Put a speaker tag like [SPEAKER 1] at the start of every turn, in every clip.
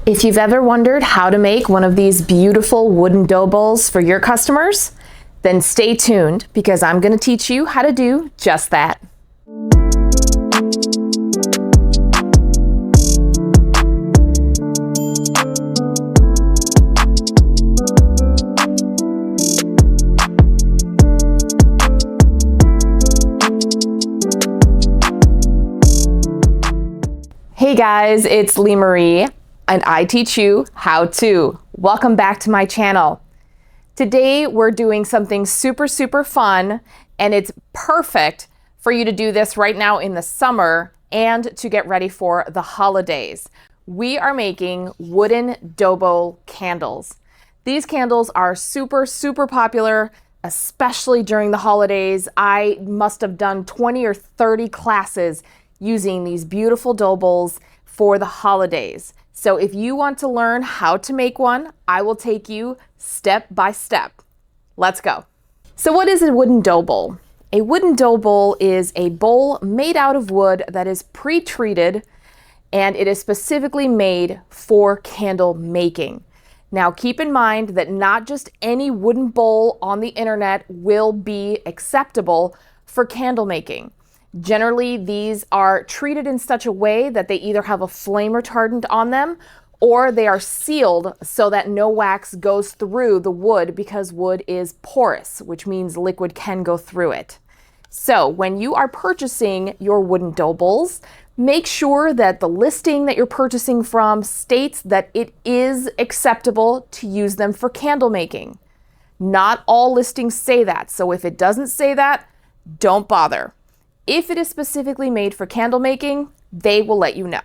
[SPEAKER 1] If you've ever wondered how to make one of these beautiful wooden dough bowls for your customers, then stay tuned because I'm going to teach you how to do just that. Hey guys, it's Lee Marie, and I teach you how to. Welcome back to my channel. Today we're doing something super fun, and it's perfect for you to do this right now in the summer and to get ready for the holidays. We are making wooden dough bowl candles. These candles are super popular, especially during the holidays. I must have done 20 or 30 classes using these beautiful dough bowls for the holidays. So if you want to learn how to make one, I will take you step by step. Let's go. So what is a wooden dough bowl? A wooden dough bowl is a bowl made out of wood that is pre-treated, and it is specifically made for candle making. Now keep in mind that not just any wooden bowl on the internet will be acceptable for candle making. Generally, these are treated in such a way that they either have a flame retardant on them or they are sealed so that no wax goes through the wood, because wood is porous, which means liquid can go through it. So when you are purchasing your wooden dough bowls, make sure that the listing that you're purchasing from states that it is acceptable to use them for candle making. Not all listings say that, so if it doesn't say that, don't bother. If it is specifically made for candle making, they will let you know.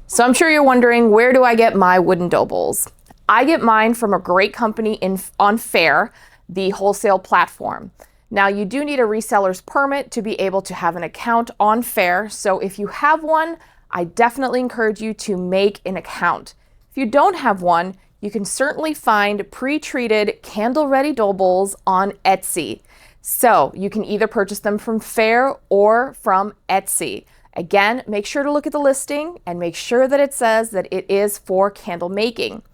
[SPEAKER 1] So I'm sure you're wondering, where do I get my wooden dough bowls? I get mine from a great company on Faire, the wholesale platform. Now you do need a reseller's permit to be able to have an account on Faire, so if you have one, I definitely encourage you to make an account. If you don't have one, you can certainly find pre-treated candle-ready dough bowls on Etsy. So you can either purchase them from Faire or from Etsy. Again, make sure to look at the listing and make sure that it says that it is for candle making.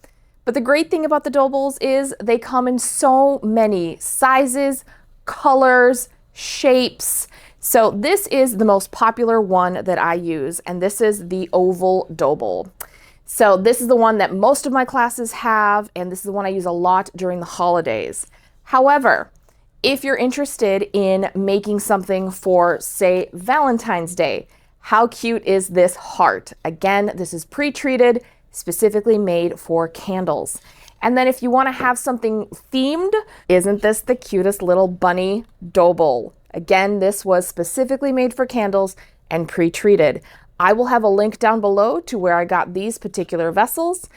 [SPEAKER 1] But the great thing about the dough bowls is they come in so many sizes, colors, shapes. So this is the most popular one that I use, and this is the oval dough bowl. So this is the one that most of my classes have, and this is the one I use a lot during the holidays. However, if you're interested in making something for, say, Valentine's Day, how cute is this heart? Again, this is pre-treated, specifically made for candles. And then if you want to have something themed, isn't this the cutest little bunny dough bowl? Again, this was specifically made for candles and pre-treated. I will have a link down below to where I got these particular vessels.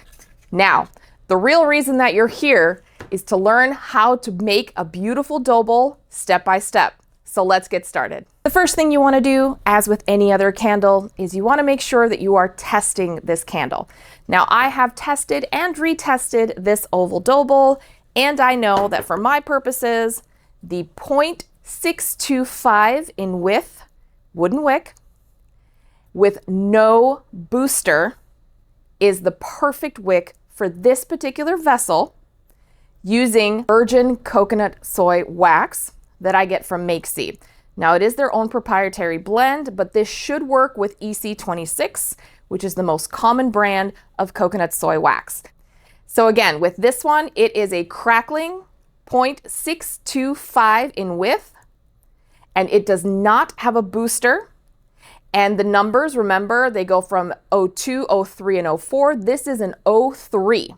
[SPEAKER 1] Now, the real reason that you're here is to learn how to make a beautiful dough bowl step by step. So let's get started. The first thing you want to do, as with any other candle, is you want to make sure that you are testing this candle. Now I have tested and retested this oval dough bowl, and I know that for my purposes, the 0.625 in width wooden wick with no booster is the perfect wick for this particular vessel, using virgin coconut soy wax that I get from Makesy. Now it is their own proprietary blend, but this should work with EC26, which is the most common brand of coconut soy wax. So again, with this one, it is a crackling 0.625 in width, and it does not have a booster. And the numbers, remember, they go from 02, 03, and 04. This is an 03.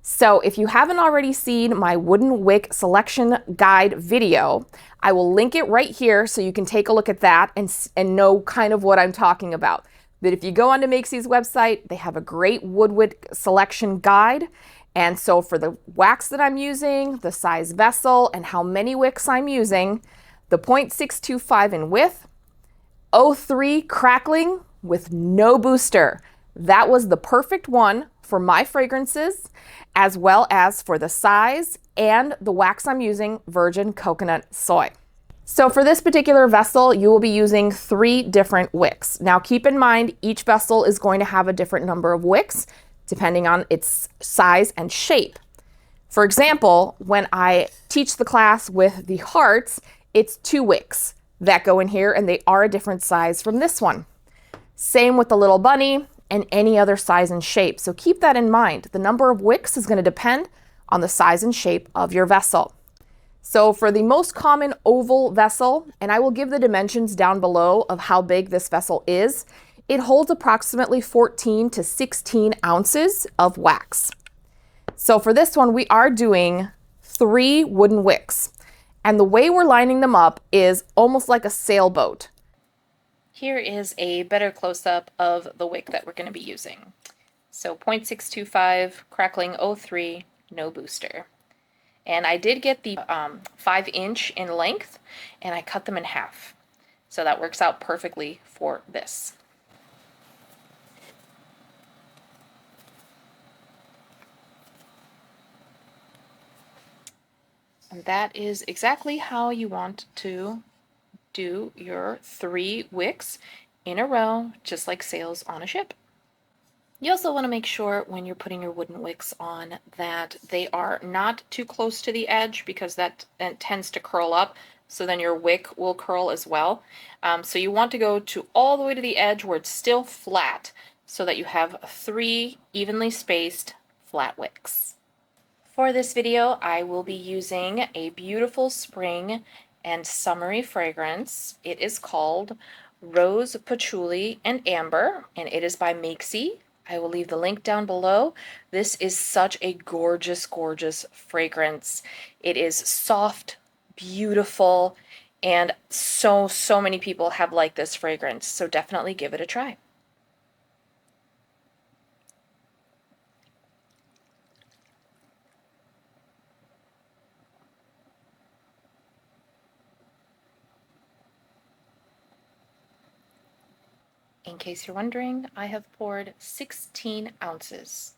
[SPEAKER 1] So if you haven't already seen my wooden wick selection guide video, I will link it right here so you can take a look at that and know kind of what I'm talking about. But if you go onto Makesy's website, they have a great wood wick selection guide. And so for the wax that I'm using, the size vessel, and how many wicks I'm using, the 0.625 in width, 03 crackling with no booster. That was the perfect one for my fragrances, as well as for the size and the wax I'm using, virgin coconut soy. So for this particular vessel, you will be using 3 different wicks. Now keep in mind, each vessel is going to have a different number of wicks depending on its size and shape. For example, when I teach the class with the hearts, it's 2 wicks that go in here, and they are a different size from this one. Same with the little bunny and any other size and shape. So keep that in mind. The number of wicks is going to depend on the size and shape of your vessel. So for the most common oval vessel, and I will give the dimensions down below of how big this vessel is, it holds approximately 14 to 16 ounces of wax. So for this one, we are doing 3 wooden wicks. And the way we're lining them up is almost like a sailboat. Here is a better close-up of the wick that we're going to be using. So 0.625, crackling 03, no booster. And I did get the 5-inch in length, and I cut them in half. So that works out perfectly for this. And that is exactly how you want to do your 3 wicks in a row, just like sails on a ship. You also want to make sure when you're putting your wooden wicks on that they are not too close to the edge, because that tends to curl up, so then your wick will curl as well. So you want to go to all the way to the edge where it's still flat, so that you have 3 evenly spaced flat wicks. For this video, I will be using a beautiful spring and summery fragrance. It is called Rose Patchouli and Amber, and it is by Makesy. I will leave the link down below. This is such a gorgeous, gorgeous fragrance. It is soft, beautiful, and so many people have liked this fragrance, so definitely give it a try. In case you're wondering, I have poured 16 ounces.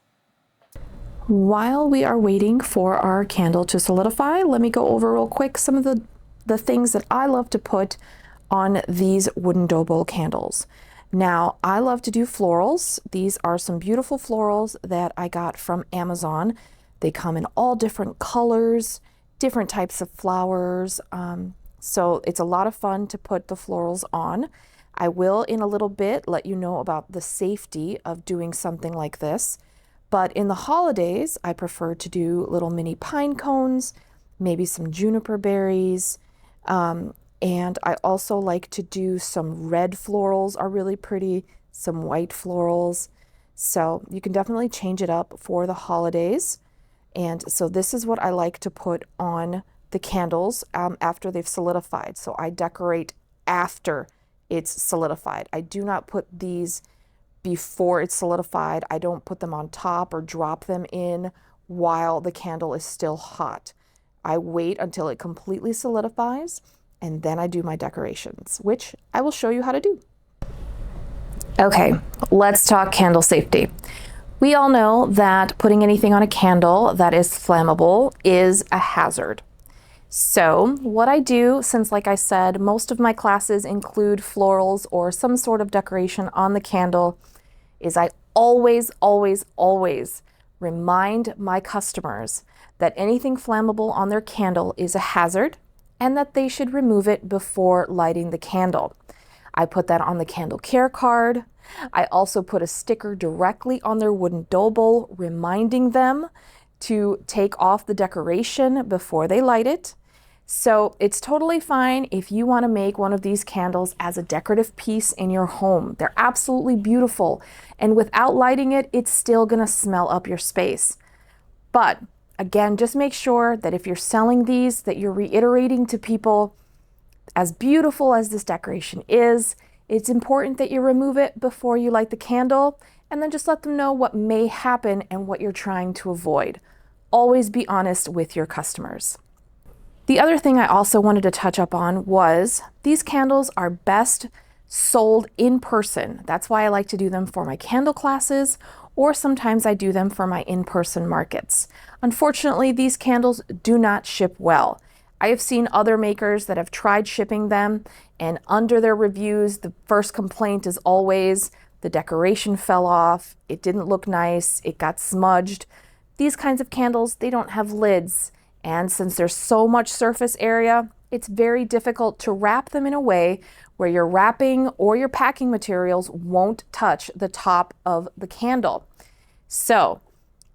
[SPEAKER 1] While we are waiting for our candle to solidify, let me go over real quick some of the things that I love to put on these wooden dough bowl candles. Now, I love to do florals. These are some beautiful florals that I got from Amazon. They come in all different colors, different types of flowers. So it's a lot of fun to put the florals on. I will in a little bit let you know about the safety of doing something like this. But in the holidays, I prefer to do little mini pine cones, maybe some juniper berries. And I also like to do some red florals are really pretty, some white florals. So you can definitely change it up for the holidays. And so this is what I like to put on the candles after they've solidified. So I decorate after it's solidified. I do not put these before it's solidified. I don't put them on top or drop them in while the candle is still hot. I wait until it completely solidifies, and then I do my decorations, which I will show you how to do. Okay, let's talk candle safety. We all know that putting anything on a candle that is flammable is a hazard. So what I do, since like I said, most of my classes include florals or some sort of decoration on the candle, is I always remind my customers that anything flammable on their candle is a hazard and that they should remove it before lighting the candle. I put that on the candle care card. I also put a sticker directly on their wooden dough bowl reminding them to take off the decoration before they light it. So it's totally fine if you want to make one of these candles as a decorative piece in your home. They're absolutely beautiful, and without lighting it, it's still going to smell up your space. But again, just make sure that if you're selling these, that you're reiterating to people, as beautiful as this decoration is, it's important that you remove it before you light the candle, and then just let them know what may happen and what you're trying to avoid. Always be honest with your customers. The other thing I also wanted to touch up on was these candles are best sold in person. That's why I like to do them for my candle classes, or sometimes I do them for my in-person markets. Unfortunately, these candles do not ship well. I have seen other makers that have tried shipping them, and under their reviews, the first complaint is always the decoration fell off, it didn't look nice, it got smudged. These kinds of candles, they don't have lids. And since there's so much surface area, it's very difficult to wrap them in a way where your wrapping or your packing materials won't touch the top of the candle. So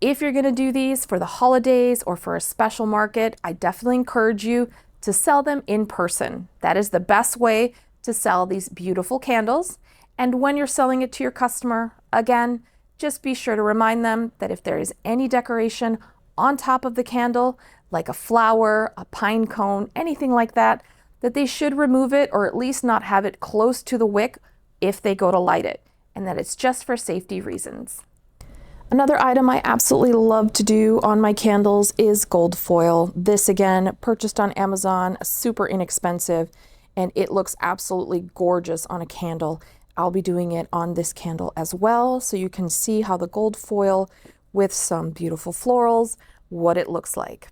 [SPEAKER 1] if you're gonna do these for the holidays or for a special market, I definitely encourage you to sell them in person. That is the best way to sell these beautiful candles. And when you're selling it to your customer, again, just be sure to remind them that if there is any decoration on top of the candle, like a flower, a pine cone, anything like that, that they should remove it or at least not have it close to the wick if they go to light it, and that it's just for safety reasons. Another item I absolutely love to do on my candles is gold foil. This again, purchased on Amazon, super inexpensive, and it looks absolutely gorgeous on a candle. I'll be doing it on this candle as well, so you can see how the gold foil with some beautiful florals, what it looks like.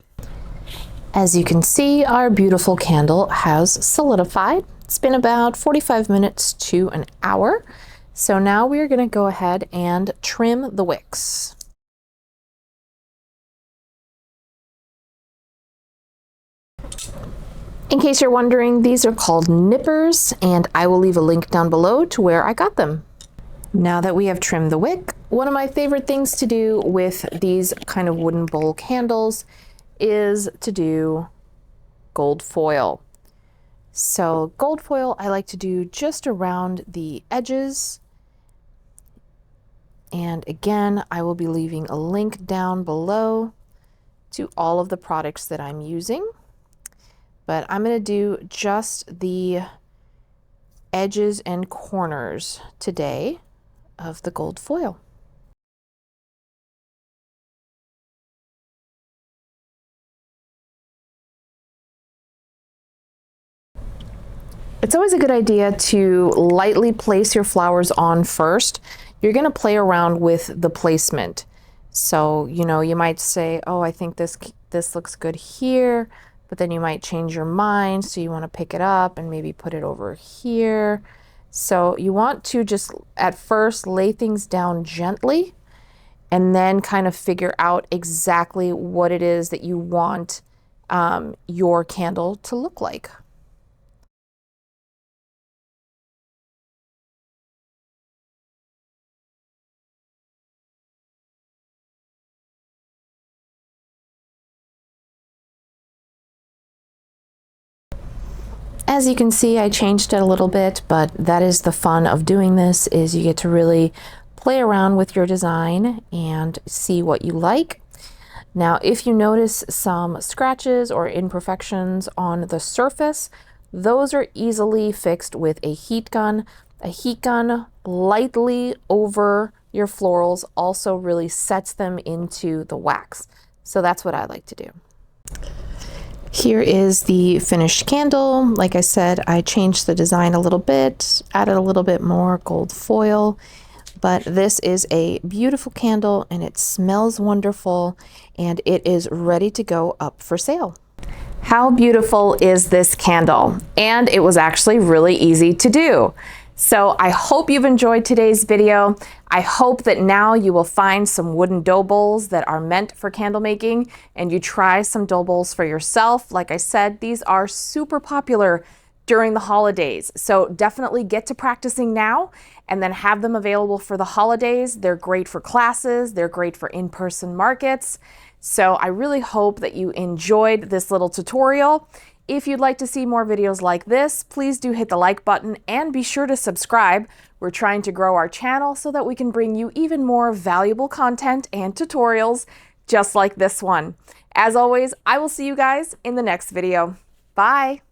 [SPEAKER 1] As you can see, our beautiful candle has solidified. It's been about 45 minutes to an hour. So now we're going to go ahead and trim the wicks. In case you're wondering, these are called nippers, and I will leave a link down below to where I got them. Now that we have trimmed the wick, one of my favorite things to do with these kind of wooden bowl candles is to do gold foil. So gold foil I like to do just around the edges. And again, I will be leaving a link down below to all of the products that I'm using. But I'm going to do just the edges and corners today of the gold foil. It's always a good idea to lightly place your flowers on first. You're going to play around with the placement. So, you know, you might say, oh, I think this looks good here, but then you might change your mind. So you want to pick it up and maybe put it over here. So you want to just at first lay things down gently and then kind of figure out exactly what it is that you want your candle to look like. As you can see, I changed it a little bit, but that is the fun of doing this, is you get to really play around with your design and see what you like. Now, if you notice some scratches or imperfections on the surface, those are easily fixed with a heat gun. A heat gun lightly over your florals also really sets them into the wax. So that's what I like to do. Here is the finished candle. Like I said, I changed the design a little bit, added a little bit more gold foil, but this is a beautiful candle and it smells wonderful and it is ready to go up for sale. How beautiful is this candle? And it was actually really easy to do. So I hope you've enjoyed today's video. I hope that now you will find some wooden dough bowls that are meant for candle making and you try some dough bowls for yourself. Like I said, these are super popular during the holidays. So definitely get to practicing now and then have them available for the holidays. They're great for classes. They're great for in-person markets. So I really hope that you enjoyed this little tutorial. If you'd like to see more videos like this, please do hit the like button and be sure to subscribe. We're trying to grow our channel so that we can bring you even more valuable content and tutorials just like this one. As always, I will see you guys in the next video. Bye.